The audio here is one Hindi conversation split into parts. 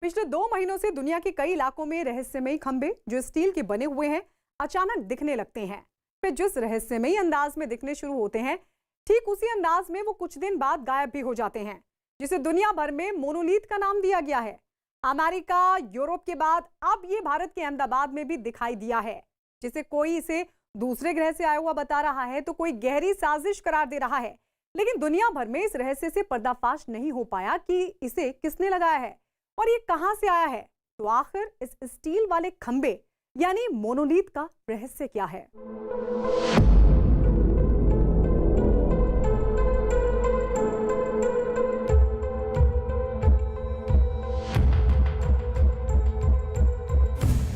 पिछले 2 महीनों से दुनिया के कई इलाकों में रहस्यमयी खंभे जो स्टील के बने हुए हैं अचानक दिखने लगते हैं। फिर जिस रहस्यमयी अंदाज में दिखने शुरू होते हैं, ठीक उसी अंदाज में वो कुछ दिन बाद गायब भी हो जाते हैं, जिसे दुनिया भर में मोनोलिथ का नाम दिया गया है। अमेरिका, यूरोप के बाद अब ये भारत के अहमदाबाद में भी दिखाई दिया है, जिसे कोई इसे दूसरे ग्रह से आया हुआ बता रहा है तो कोई गहरी साजिश करार दे रहा है। लेकिन दुनिया भर में इस रहस्य से पर्दाफाश नहीं हो पाया कि इसे किसने लगाया है और ये कहां से आया है। तो आखिर इस स्टील वाले खंबे यानी मोनोलिथ का रहस्य क्या है?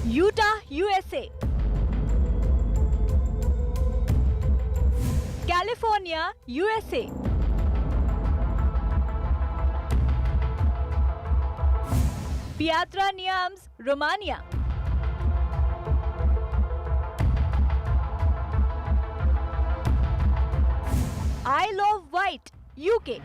Utah, USA. California, USA. Piatra Neamt, Romania. Isle of Wight, UK.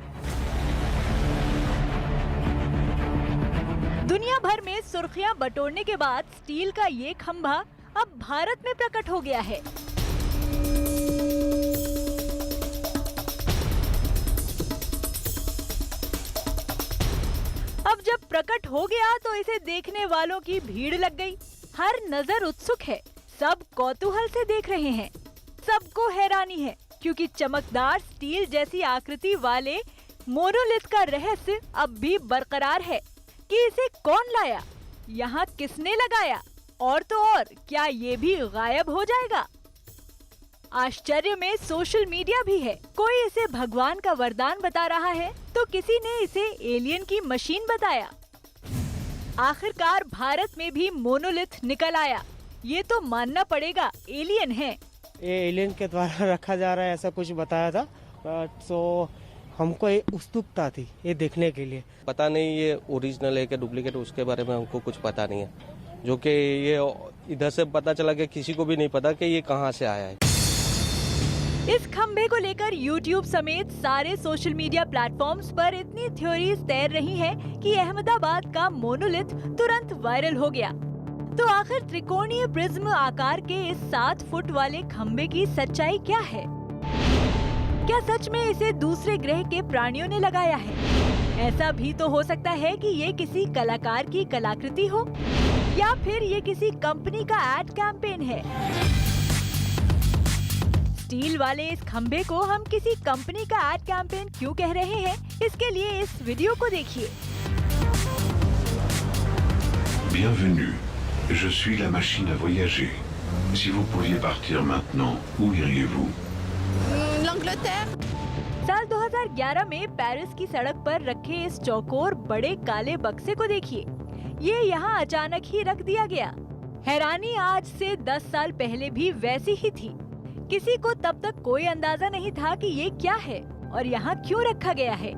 दुनिया भर में सुर्खियां बटोरने के बाद स्टील का ये खंभा अब भारत में प्रकट हो गया है। अब जब प्रकट हो गया तो इसे देखने वालों की भीड़ लग गई। हर नजर उत्सुक है, सब कौतूहल से देख रहे हैं। सबको हैरानी है क्योंकि चमकदार स्टील जैसी आकृति वाले मोनोलिथ का रहस्य अब भी बरकरार है कि इसे कौन लाया, यहाँ किसने लगाया और तो और क्या ये भी गायब हो जाएगा। आश्चर्य में सोशल मीडिया भी है। कोई इसे भगवान का वरदान बता रहा है तो किसी ने इसे एलियन की मशीन बताया। आखिरकार भारत में भी मोनोलिथ निकल आया। ये तो मानना पड़ेगा एलियन है। ये एलियन के द्वारा रखा जा रहा है ऐसा कुछ बताया था, तो हमको ये उत्सुकता थी ये देखने के लिए। पता नहीं ये ओरिजिनल है कि डुप्लीकेट, उसके बारे में हमको कुछ पता नहीं है। जो कि ये इधर से पता चला कि किसी को भी नहीं पता कि ये कहाँ से आया है। इस खंभे को लेकर YouTube समेत सारे सोशल मीडिया प्लेटफॉर्म्स पर इतनी थ्योरीज तैर रही हैं कि अहमदाबाद का मोनोलिथ तुरंत वायरल हो गया। तो आखिर त्रिकोणीय प्रिज्म आकार के इस 7 फुट वाले खंभे की सच्चाई क्या है? क्या सच में इसे दूसरे ग्रह के प्राणियों ने लगाया है? ऐसा भी तो हो सकता है कि ये किसी कलाकार की कलाकृति हो या फिर ये किसी कंपनी का एड कैंपेन है। स्टील वाले इस खंभे को हम किसी कंपनी का एड कैंपेन क्यों कह रहे हैं, इसके लिए इस वीडियो को देखिए। Bienvenue, je suis la machine à voyager. Si vous pouviez partir maintenant, où iriez-vous? l'Angleterre. साल 2011 में पेरिस की सड़क पर रखे इस चौकोर बड़े काले बक्से को देखिए। ये यहाँ अचानक ही रख दिया गया। हैरानी आज से 10 साल पहले भी वैसी ही थी। किसी को तब तक कोई अंदाजा नहीं था कि ये क्या है और यहाँ क्यों रखा गया है,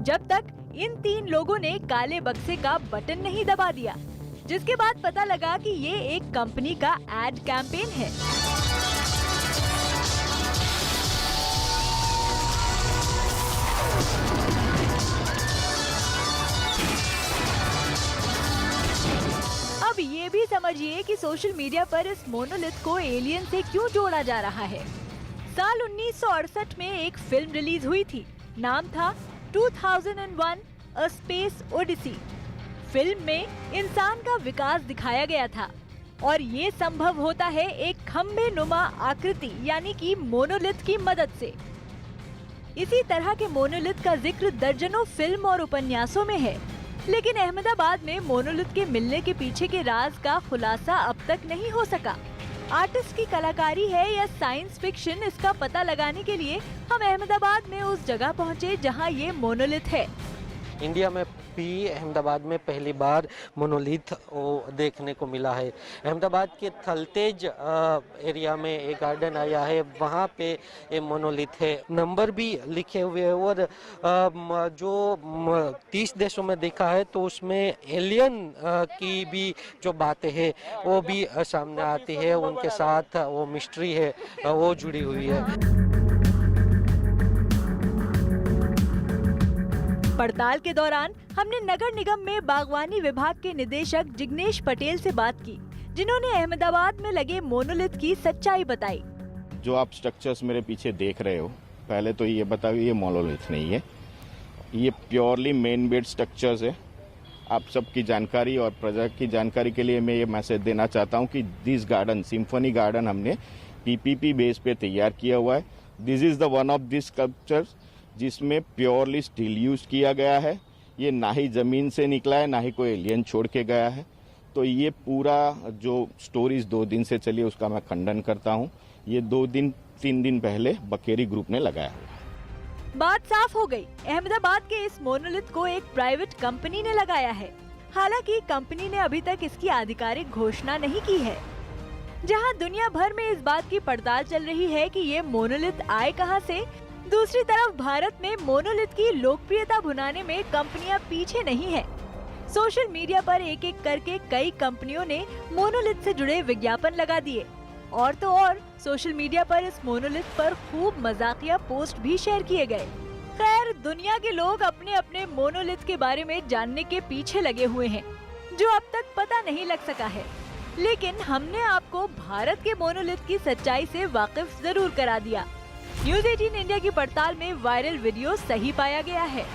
जब तक इन 3 लोगों ने काले बक्से का बटन नहीं दबा दिया, जिसके बाद पता लगा कि ये एक कंपनी का एड कैंपेन है। अब ये भी समझिए कि सोशल मीडिया पर इस मोनोलिथ को एलियन से क्यों जोड़ा जा रहा है। साल 1968 में एक फिल्म रिलीज हुई थी, नाम था 2001 अ स्पेस ओडिसी। फिल्म में इंसान का विकास दिखाया गया था और ये संभव होता है एक खंभे नुमा आकृति यानी कि मोनोलिथ की मदद से। इसी तरह के मोनोलिथ का जिक्र दर्जनों फिल्म और उपन्यासों में है, लेकिन अहमदाबाद में मोनोलिथ के मिलने के पीछे के राज का खुलासा अब तक नहीं हो सका। आर्टिस्ट की कलाकारी है या साइंस फिक्शन, इसका पता लगाने के लिए हम अहमदाबाद में उस जगह पहुंचे जहां ये मोनोलिथ है। इंडिया में भी अहमदाबाद में पहली बार मोनोलिथ देखने को मिला है। अहमदाबाद के थलतेज एरिया में एक गार्डन आया है, वहाँ पे ये मोनोलिथ है। नंबर भी लिखे हुए हैं और जो 30 देशों में देखा है तो उसमें एलियन की भी जो बातें हैं वो भी सामने आती है, उनके साथ वो मिस्ट्री है वो जुड़ी हुई है। पड़ताल के दौरान हमने नगर निगम में बागवानी विभाग के निदेशक जिग्नेश पटेल से बात की, जिन्होंने अहमदाबाद में लगे मोनोलिथ की सच्चाई बताई। जो आप स्ट्रक्चर्स मेरे पीछे देख रहे हो, पहले तो ये बताओ, ये मोनोलिथ नहीं है, ये प्योरली मेन बेड स्ट्रक्चर्स है। आप सबकी जानकारी और प्रजा की जानकारी के लिए मैं ये मैसेज देना चाहता हूँ कि दिस गार्डन, सिम्फनी गार्डन, हमने पीपीपी बेस पे तैयार किया हुआ है। This is the one of this sculptures जिसमें प्योरली स्टील यूज किया गया है। ये ना ही जमीन से निकला है, ना ही कोई एलियन छोड़ के गया है। तो ये पूरा जो स्टोरीज 2 दिन से चली उसका मैं खंडन करता हूँ। ये 2-3 दिन पहले बकेरी ग्रुप ने लगाया हुआ। बात साफ हो गई, अहमदाबाद के इस मोनोलिथ को एक प्राइवेट कंपनी ने लगाया है। हालांकि कंपनी ने अभी तक इसकी आधिकारिक घोषणा नहीं की है। जहां दुनिया भर में इस बात की पड़ताल चल रही है कि ये मोनोलिथ आए कहां से, दूसरी तरफ भारत में मोनोलिथ की लोकप्रियता भुनाने में कंपनियां पीछे नहीं है। सोशल मीडिया पर एक एक करके कई कंपनियों ने मोनोलिथ से जुड़े विज्ञापन लगा दिए और तो और सोशल मीडिया पर इस मोनोलिथ पर खूब मजाकिया पोस्ट भी शेयर किए गए। खैर, दुनिया के लोग अपने अपने मोनोलिथ के बारे में जानने के पीछे लगे हुए हैं, जो अब तक पता नहीं लग सका है। लेकिन हमने आपको भारत के मोनोलिथ की सच्चाई से वाकिफ जरूर करा दिया। न्यूज़ 18 इंडिया की पड़ताल में वायरल वीडियो सही पाया गया है।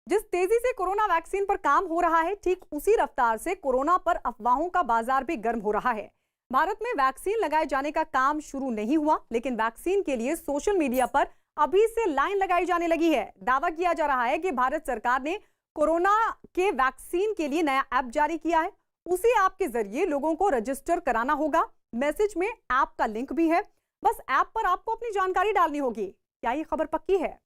जिस तेजी से कोरोना वैक्सीन पर काम हो रहा है, ठीक उसी रफ्तार से कोरोना पर अफवाहों का बाजार भी गर्म हो रहा है। भारत में वैक्सीन लगाए जाने का काम शुरू नहीं हुआ, लेकिन वैक्सीन के लिए सोशल मीडिया पर अभी से लाइन लगाई जाने लगी है। दावा किया जा रहा है कि भारत सरकार ने कोरोना के वैक्सीन के लिए नया ऐप जारी किया है। उसी ऐप के जरिए लोगों को रजिस्टर कराना होगा। मैसेज में ऐप का लिंक भी है, बस ऐप पर आपको अपनी जानकारी डालनी होगी। क्या ये खबर पक्की है?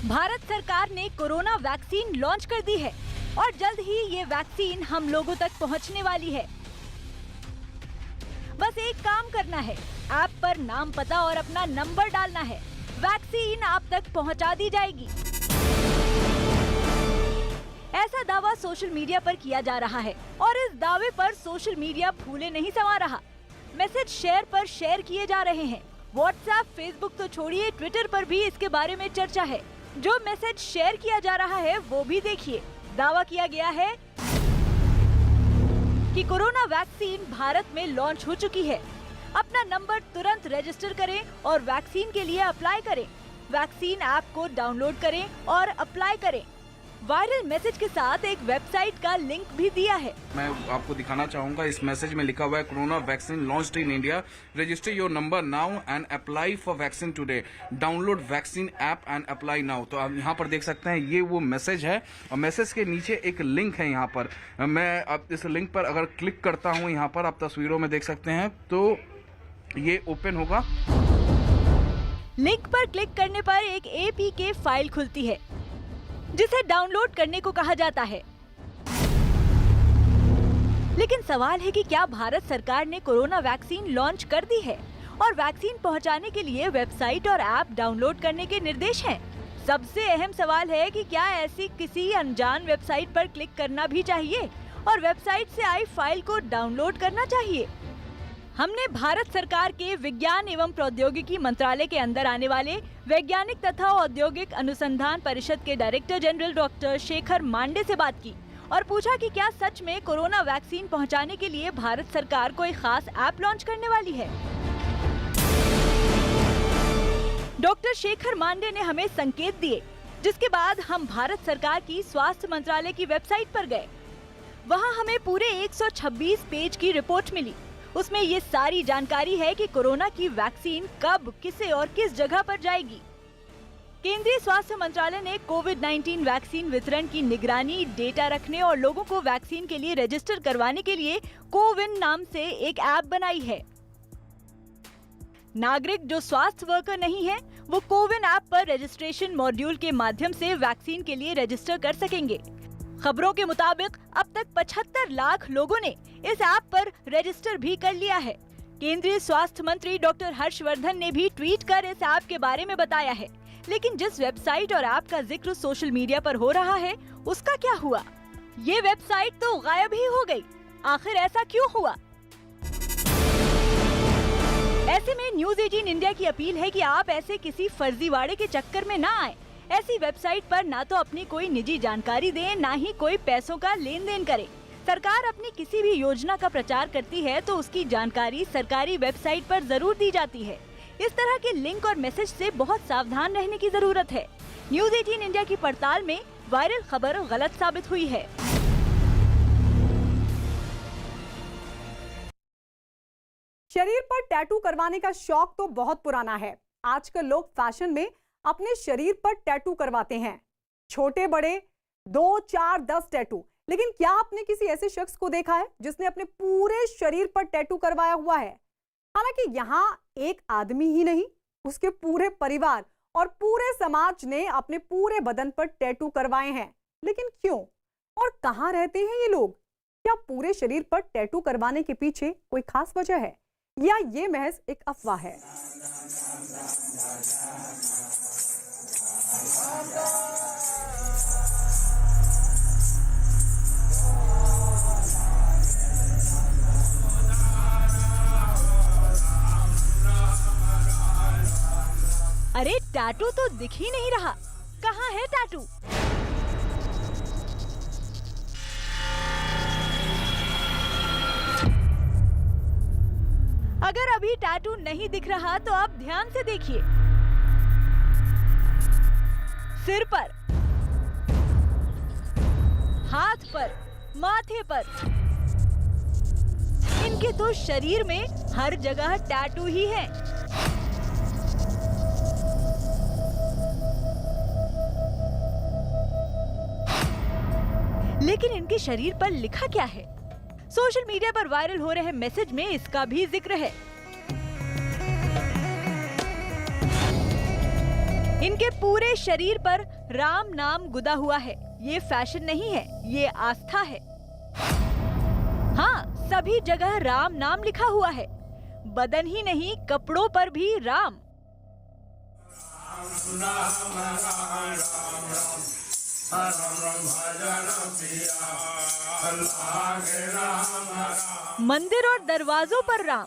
भारत सरकार ने कोरोना वैक्सीन लॉन्च कर दी है और जल्द ही ये वैक्सीन हम लोगों तक पहुंचने वाली है। बस एक काम करना है, ऐप पर नाम, पता और अपना नंबर डालना है। वैक्सीन आप तक पहुंचा दी जाएगी। ऐसा दावा सोशल मीडिया पर किया जा रहा है और इस दावे पर सोशल मीडिया फूले नहीं समा रहा। मैसेज शेयर पर शेयर किए जा रहे हैं। व्हाट्सएप, फेसबुक तो छोड़िए, ट्विटर पर भी इसके बारे में चर्चा है। जो मैसेज शेयर किया जा रहा है वो भी देखिए। दावा किया गया है कि कोरोना वैक्सीन भारत में लॉन्च हो चुकी है। अपना नंबर तुरंत रजिस्टर करें और वैक्सीन के लिए अप्लाई करें। वैक्सीन ऐप को डाउनलोड करें और अप्लाई करें। वायरल मैसेज के साथ एक वेबसाइट का लिंक भी दिया है। मैं आपको दिखाना चाहूंगा, इस मैसेज में लिखा हुआ है corona vaccine launched in India, register your number now and apply for vaccine today, download vaccine app and apply now. तो आप यहाँ पर देख सकते हैं, ये वो मैसेज है और मैसेज के नीचे एक लिंक है। यहाँ पर मैं अब इस लिंक पर अगर क्लिक करता हूँ, यहाँ पर आप तस्वीरों में देख सकते हैं, तो ये ओपन होगा। लिंक पर क्लिक करने पर एक APK फाइल खुलती है जिसे डाउनलोड करने को कहा जाता है। लेकिन सवाल है कि क्या भारत सरकार ने कोरोना वैक्सीन लॉन्च कर दी है और वैक्सीन पहुंचाने के लिए वेबसाइट और ऐप डाउनलोड करने के निर्देश हैं? सबसे अहम सवाल है कि क्या ऐसी किसी अनजान वेबसाइट पर क्लिक करना भी चाहिए और वेबसाइट से आई फाइल को डाउनलोड करना चाहिए? हमने भारत सरकार के विज्ञान एवं प्रौद्योगिकी मंत्रालय के अंदर आने वाले वैज्ञानिक तथा औद्योगिक अनुसंधान परिषद के director general doctor Shekhar Mande से बात की और पूछा कि क्या सच में कोरोना वैक्सीन पहुंचाने के लिए भारत सरकार कोई खास ऐप लॉन्च करने वाली है। डॉक्टर शेखर मांडे ने हमें संकेत दिए, जिसके बाद हम भारत सरकार की स्वास्थ्य मंत्रालय की वेबसाइट पर गए। वहां हमें पूरे 126 पेज की रिपोर्ट मिली। उसमें ये सारी जानकारी है कि कोरोना की वैक्सीन कब, किसे और किस जगह पर जाएगी। केंद्रीय स्वास्थ्य मंत्रालय ने कोविड-19 वैक्सीन वितरण की निगरानी, डेटा रखने और लोगों को वैक्सीन के लिए रजिस्टर करवाने के लिए कोविन नाम से एक ऐप बनाई है। नागरिक जो स्वास्थ्य वर्कर नहीं है, वो कोविन ऐप पर रजिस्ट्रेशन मॉड्यूल के माध्यम से वैक्सीन के लिए रजिस्टर कर सकेंगे। खबरों के मुताबिक अब तक 75 लाख लोगों ने इस ऐप पर रजिस्टर भी कर लिया है। केंद्रीय स्वास्थ्य मंत्री डॉक्टर हर्षवर्धन ने भी ट्वीट कर इस ऐप के बारे में बताया है, लेकिन जिस वेबसाइट और ऐप का जिक्र सोशल मीडिया पर हो रहा है उसका क्या हुआ? ये वेबसाइट तो गायब ही हो गई। आखिर ऐसा क्यों हुआ? ऐसे में न्यूज 18 इंडिया की अपील है कि आप ऐसे किसी फर्जीवाड़े के चक्कर में ना आए। ऐसी वेबसाइट पर ना तो अपनी कोई निजी जानकारी दें, ना ही कोई पैसों का लेन देन करें। सरकार अपनी किसी भी योजना का प्रचार करती है तो उसकी जानकारी सरकारी वेबसाइट पर जरूर दी जाती है। इस तरह के लिंक और मैसेज से बहुत सावधान रहने की जरूरत है। न्यूज 18 इंडिया की पड़ताल में वायरल खबर गलत साबित हुई है। शरीर पर टैटू करवाने का शौक तो बहुत पुराना है। आजकल लोग फैशन में अपने शरीर पर टैटू करवाते हैं, छोटे बड़े 2, 4, 10 टैटू। लेकिन क्या आपने किसी ऐसे शख्स को देखा है जिसने अपने पूरे शरीर पर टैटू करवाया हुआ है? हालांकि यहाँ एक आदमी ही नहीं, उसके पूरे परिवार और पूरे समाज ने अपने पूरे बदन पर टैटू करवाए हैं। लेकिन क्यों और कहाँ रहते हैं ये लोग? क्या पूरे शरीर पर टैटू करवाने के पीछे कोई खास वजह है या ये महज एक अफवाह है? अरे टैटू तो दिख ही नहीं रहा, कहाँ है टैटू? अगर अभी टैटू नहीं दिख रहा तो आप ध्यान से देखिए। सिर पर, हाथ पर, माथे पर, इनके तो शरीर में हर जगह टैटू ही है। लेकिन इनके शरीर पर लिखा क्या है? सोशल मीडिया पर वायरल हो रहे मैसेज में इसका भी जिक्र है। इनके पूरे शरीर पर राम नाम गुदा हुआ है। ये फैशन नहीं है, ये आस्था है। हाँ, सभी जगह राम नाम लिखा हुआ है। बदन ही नहीं, कपड़ों पर भी राम। मंदिर और दरवाजों पर राम,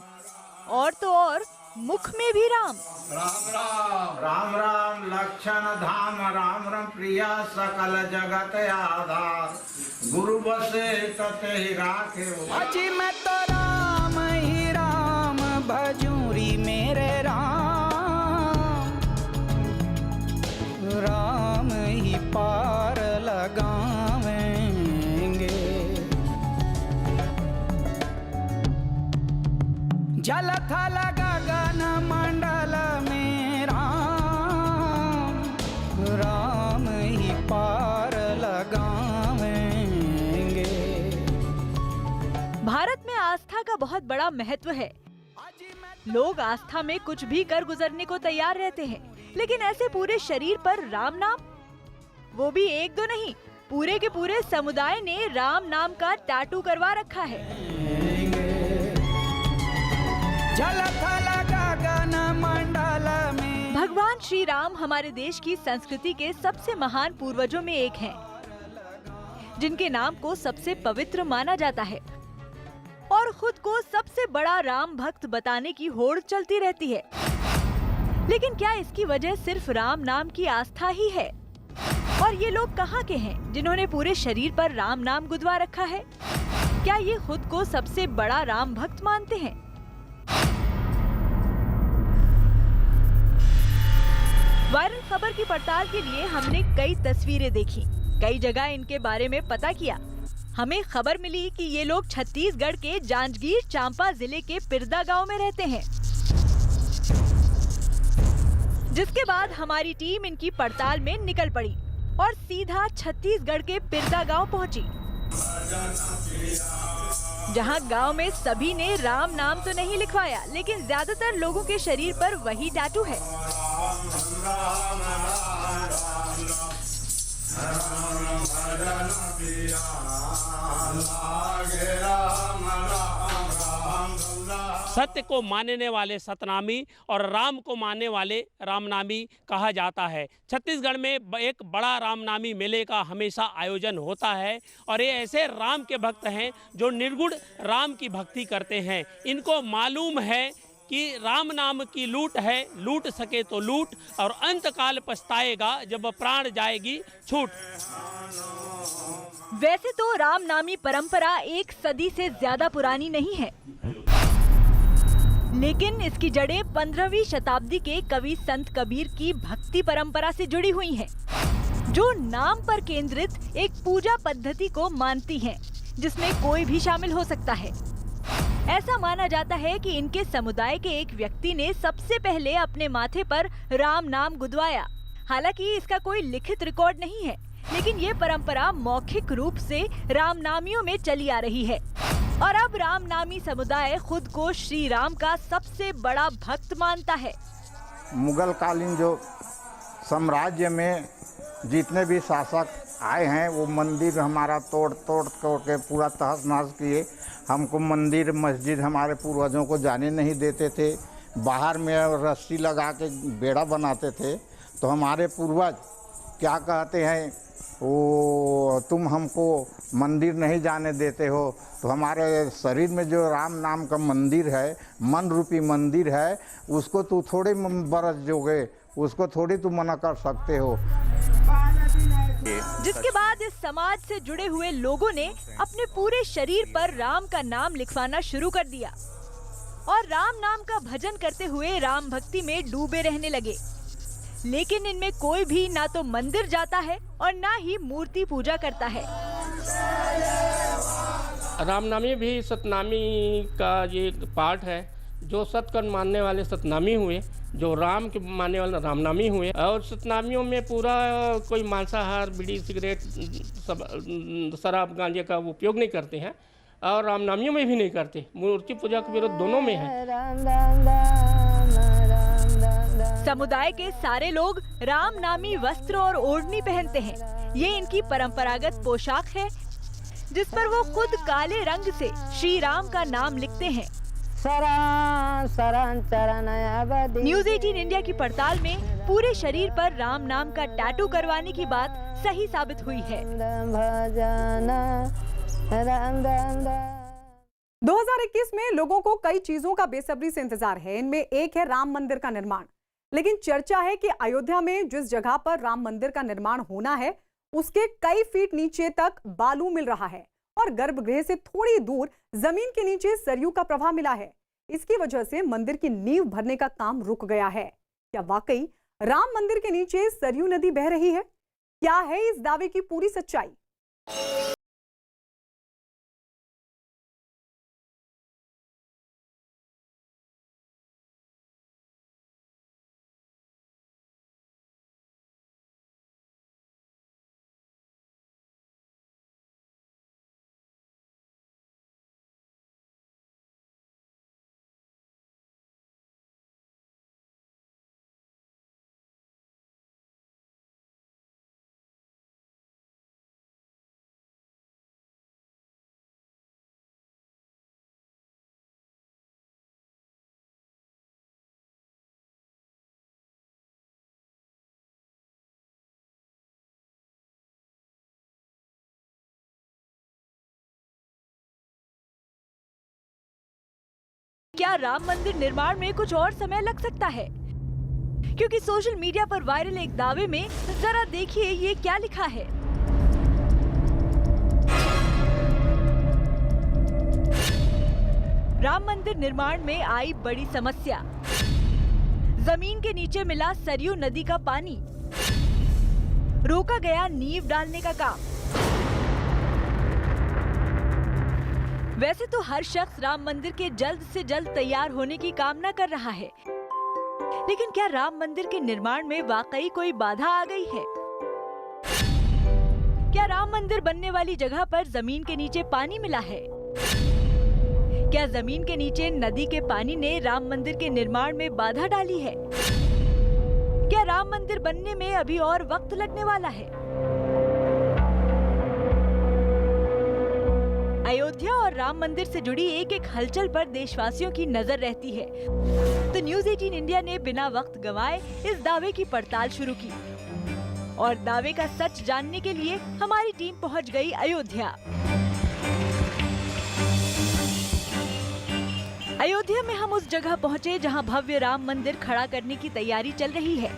और तो और मुख में भी राम। राम राम राम राम लक्षण धाम, राम राम प्रिया सकल जगत आधार, गुरु बसे तते ही राखे। अजी मैं तो राम ही राम भजूरी मेरे राम, राम ही पार लगावेंगे। जल थल गगन मंडल में राम, राम ही पार लगावेंगे। भारत में आस्था का बहुत बड़ा महत्व है। लोग आस्था में कुछ भी कर गुजरने को तैयार रहते हैं, लेकिन ऐसे पूरे शरीर पर राम नाम, वो भी एक दो नहीं, पूरे के पूरे समुदाय ने राम नाम का टैटू करवा रखा है। जल थल गगन मंडल में। भगवान श्री राम हमारे देश की संस्कृति के सबसे महान पूर्वजों में एक हैं, जिनके नाम को सबसे पवित्र माना जाता है और खुद को सबसे बड़ा राम भक्त बताने की होड़ चलती रहती है। लेकिन क्या इसकी वजह सिर्फ राम नाम की आस्था ही है? और ये लोग कहाँ के हैं जिन्होंने पूरे शरीर पर राम नाम गुदवा रखा है? क्या ये खुद को सबसे बड़ा राम भक्त मानते हैं? वायरल खबर की पड़ताल के लिए हमने कई तस्वीरें देखी, कई जगह इनके बारे में पता किया। हमें खबर मिली कि ये लोग छत्तीसगढ़ के जांजगीर चांपा जिले के पिरदा गांव में रहते हैं। जिसके बाद हमारी टीम इनकी पड़ताल में निकल पड़ी और सीधा छत्तीसगढ़ के पिरदा गांव पहुंची, जहां गांव में सभी ने राम नाम तो नहीं लिखवाया, लेकिन ज्यादातर लोगों के शरीर पर वही टैटू है। सत्य को मानने वाले सतनामी और राम को मानने वाले रामनामी कहा जाता है। छत्तीसगढ़ में एक बड़ा रामनामी मेले का हमेशा आयोजन होता है और ये ऐसे राम के भक्त हैं जो निर्गुण राम की भक्ति करते हैं। इनको मालूम है कि राम नाम की लूट है, लूट सके तो लूट और अंतकाल पछताएगा जब प्राण जाएगी छूट। वैसे तो रामनामी परंपरा 1 सदी से ज्यादा पुरानी नहीं है, लेकिन इसकी जड़ें 15वीं शताब्दी के कवि संत कबीर की भक्ति परंपरा से जुड़ी हुई हैं, जो नाम पर केंद्रित एक पूजा पद्धति को मानती हैं, जिसमें कोई भी शामिल हो सकता है। ऐसा माना जाता है कि इनके समुदाय के एक व्यक्ति ने सबसे पहले अपने माथे पर राम नाम गुदवाया। हालांकि इसका कोई लिखित रिकॉर्ड नहीं है, लेकिन ये परंपरा मौखिक रूप से रामनामियों में चली आ रही है और अब रामनामी समुदाय खुद को श्री राम का सबसे बड़ा भक्त मानता है। मुगल कालीन जो साम्राज्य में जितने भी शासक आए हैं वो मंदिर हमारा तोड़ के पूरा तहस नहस किए। हमको मंदिर मस्जिद हमारे पूर्वजों को जाने नहीं देते थे। बाहर में रस्सी लगा के बेड़ा बनाते थे। तो हमारे पूर्वज क्या कहते हैं, वो तुम हमको मंदिर नहीं जाने देते हो, तो हमारे शरीर में जो राम नाम का मंदिर है, मन रूपी मंदिर है, उसको तू थोड़े बरस जोगे, उसको थोड़ी तू मना कर सकते हो। जिसके बाद इस समाज से जुड़े हुए लोगों ने अपने पूरे शरीर पर राम का नाम लिखवाना शुरू कर दिया और राम नाम का भजन करते हुए राम भक्ति में डूबे रहने लगे। लेकिन इनमें कोई भी ना तो मंदिर जाता है और ना ही मूर्ति पूजा करता है। रामनामी भी सतनामी का ये पार्ट है। जो सतकर्म मानने वाले सतनामी हुए, जो राम के मानने वाले रामनामी हुए। और सतनामियों में पूरा कोई मांसाहार, बीड़ी, सिगरेट, शराब, गांजे का उपयोग नहीं करते हैं और रामनामियों में भी नहीं करते। मूर्ति पूजा के विरोध दोनों में है। समुदाय के सारे लोग रामनामी वस्त्र और ओढ़नी पहनते हैं। ये इनकी परंपरागत पोशाक है, जिस पर वो खुद काले रंग से श्री राम का नाम लिखते हैं। न्यूज़ 18 इंडिया की पड़ताल में पूरे शरीर पर राम नाम का टैटू करवाने की बात सही साबित हुई है। 2021 में लोगों को कई चीजों का बेसब्री से इंतजार है। इनमें एक है राम मंदिर का निर्माण। लेकिन चर्चा है कि अयोध्या में जिस जगह पर राम मंदिर का निर्माण होना है, उसके कई फीट नीचे तक बालू मिल रहा है और गर्भगृह से थोड़ी दूर जमीन के नीचे सरयू का प्रवाह मिला है। इसकी वजह से मंदिर की नींव भरने का काम रुक गया है। क्या वाकई राम मंदिर के नीचे सरयू नदी बह रही है? क्या है इस दावे की पूरी सच्चाई? क्या राम मंदिर निर्माण में कुछ और समय लग सकता है? क्योंकि सोशल मीडिया पर वायरल एक दावे में जरा देखिए ये क्या लिखा है। राम मंदिर निर्माण में आई बड़ी समस्या। जमीन के नीचे मिला सरयू नदी का पानी। रोका गया नींव डालने का काम। वैसे तो हर शख्स राम मंदिर के जल्द से जल्द तैयार होने की कामना कर रहा है, लेकिन क्या राम मंदिर के निर्माण में वाकई कोई बाधा आ गई है? क्या राम मंदिर बनने वाली जगह पर जमीन के नीचे पानी मिला है? क्या जमीन के नीचे नदी के पानी ने राम मंदिर के निर्माण में बाधा डाली है? क्या राम मंदिर बनने में अभी और वक्त लगने वाला है? अयोध्या और राम मंदिर से जुड़ी एक एक हलचल पर देशवासियों की नजर रहती है। तो न्यूज़ 18 इंडिया ने बिना वक्त गंवाए इस दावे की पड़ताल शुरू की और दावे का सच जानने के लिए हमारी टीम पहुंच गई अयोध्या। अयोध्या में हम उस जगह पहुंचे जहां भव्य राम मंदिर खड़ा करने की तैयारी चल रही है।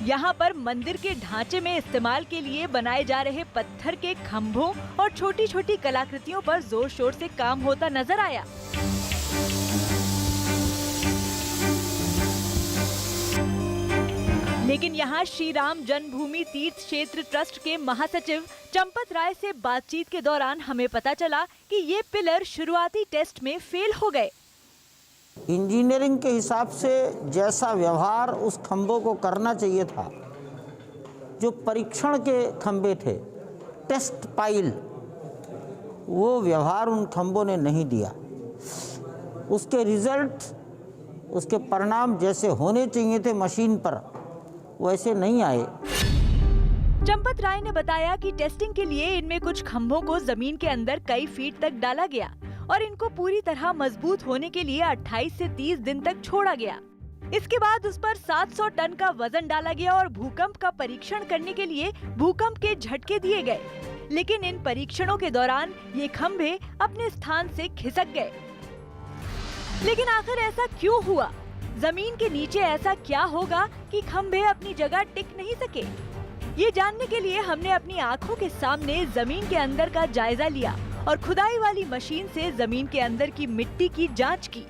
यहाँ पर मंदिर के ढांचे में इस्तेमाल के लिए बनाए जा रहे पत्थर के खंभों और छोटी छोटी कलाकृतियों पर जोर शोर से काम होता नजर आया। लेकिन यहाँ श्री राम जन्मभूमि तीर्थ क्षेत्र ट्रस्ट के महासचिव चंपत राय से बातचीत के दौरान हमें पता चला कि ये पिलर शुरुआती टेस्ट में फेल हो गए। इंजीनियरिंग के हिसाब से जैसा व्यवहार उस खंभों को करना चाहिए था, जो परीक्षण के खंभे थे, टेस्ट पाइल, वो व्यवहार उन खंभों ने नहीं दिया। उसके रिजल्ट, उसके परिणाम जैसे होने चाहिए थे मशीन पर, वैसे नहीं आए। चंपत राय ने बताया कि टेस्टिंग के लिए इनमें कुछ खंभों को जमीन के अंदर कई फीट तक डाला गया और इनको पूरी तरह मजबूत होने के लिए 28 से 30 दिन तक छोड़ा गया। इसके बाद उस पर 700 टन का वजन डाला गया और भूकंप का परीक्षण करने के लिए भूकंप के झटके दिए गए। लेकिन इन परीक्षणों के दौरान ये खंभे अपने स्थान से खिसक गए। लेकिन आखिर ऐसा क्यों हुआ? जमीन के नीचे ऐसा क्या होगा कि खंभे अपनी जगह टिक नहीं सके? ये जानने के लिए हमने अपनी आंखों के सामने जमीन के अंदर का जायजा लिया और खुदाई वाली मशीन से जमीन के अंदर की मिट्टी की जांच की।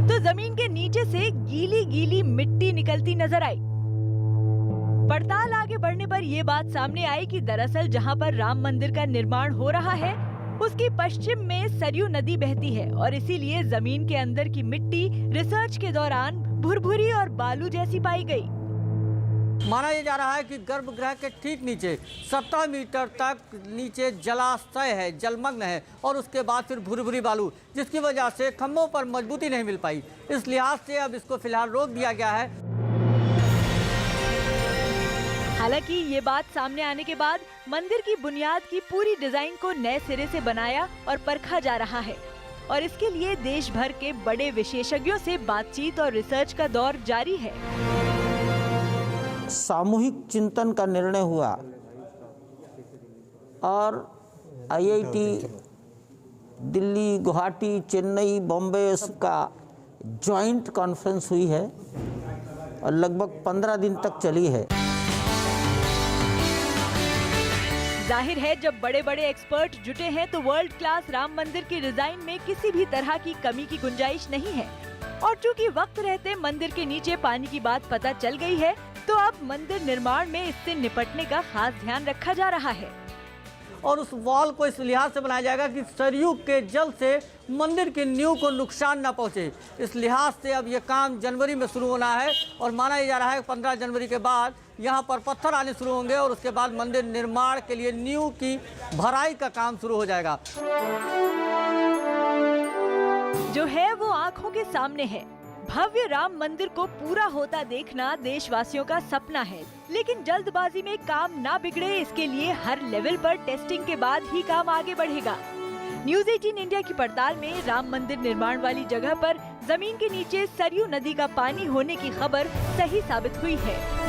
तो जमीन के नीचे से गीली गीली मिट्टी निकलती नजर आई। पड़ताल आगे बढ़ने पर यह बात सामने आई कि दरअसल जहां पर राम मंदिर का निर्माण हो रहा है, उसकी पश्चिम में सरयू नदी बहती है और इसीलिए जमीन के अंदर की मिट्टी रिसर्च के दौरान भुरभुरी और बालू जैसी पाई गई। माना जा रहा है कि गर्भगृह के ठीक नीचे 70 मीटर तक नीचे जलाशय है, जलमग्न है और उसके बाद फिर भुरभुरी बालू, जिसकी वजह से खंभों पर मजबूती नहीं मिल पाई। इस लिहाज से अब इसको फिलहाल रोक दिया गया है। हालांकि ये बात सामने आने के बाद मंदिर की बुनियाद की पूरी डिजाइन को नए सिरे से बनाया और परखा जा रहा है और इसके लिए देश भर के बड़े विशेषज्ञों से बातचीत और रिसर्च का दौर जारी है। सामूहिक चिंतन का निर्णय हुआ और IIT दिल्ली, गुवाहाटी, चेन्नई, बॉम्बे का जॉइंट कॉन्फ्रेंस हुई है और लगभग 15 दिन तक चली है। जाहिर है जब बड़े बड़े एक्सपर्ट जुटे हैं तो वर्ल्ड क्लास राम मंदिर की डिजाइन में किसी भी तरह की कमी की गुंजाइश नहीं है। और चूंकि वक्त रहते मंदिर के नीचे पानी की बात पता चल गई है, तो अब मंदिर निर्माण में इससे निपटने का खास ध्यान रखा जा रहा है। और उस वॉल को इस लिहाज से बनाया जाएगा कि सरयू के जल से मंदिर की नींव को नुकसान न पहुंचे। इस लिहाज से अब ये काम जनवरी में शुरू होना है और माना जा रहा है 15 जनवरी के बाद यहाँ पर पत्थर आने शुरू होंगे और उसके बाद मंदिर निर्माण के लिए नींव की भराई का काम शुरू हो जाएगा। जो है वो आंखों के सामने है। भव्य राम मंदिर को पूरा होता देखना देशवासियों का सपना है, लेकिन जल्दबाजी में काम ना बिगड़े इसके लिए हर लेवल पर टेस्टिंग के बाद ही काम आगे बढ़ेगा। न्यूज़ 18 इंडिया की पड़ताल में राम मंदिर निर्माण वाली जगह पर जमीन के नीचे सरयू नदी का पानी होने की खबर सही साबित हुई है।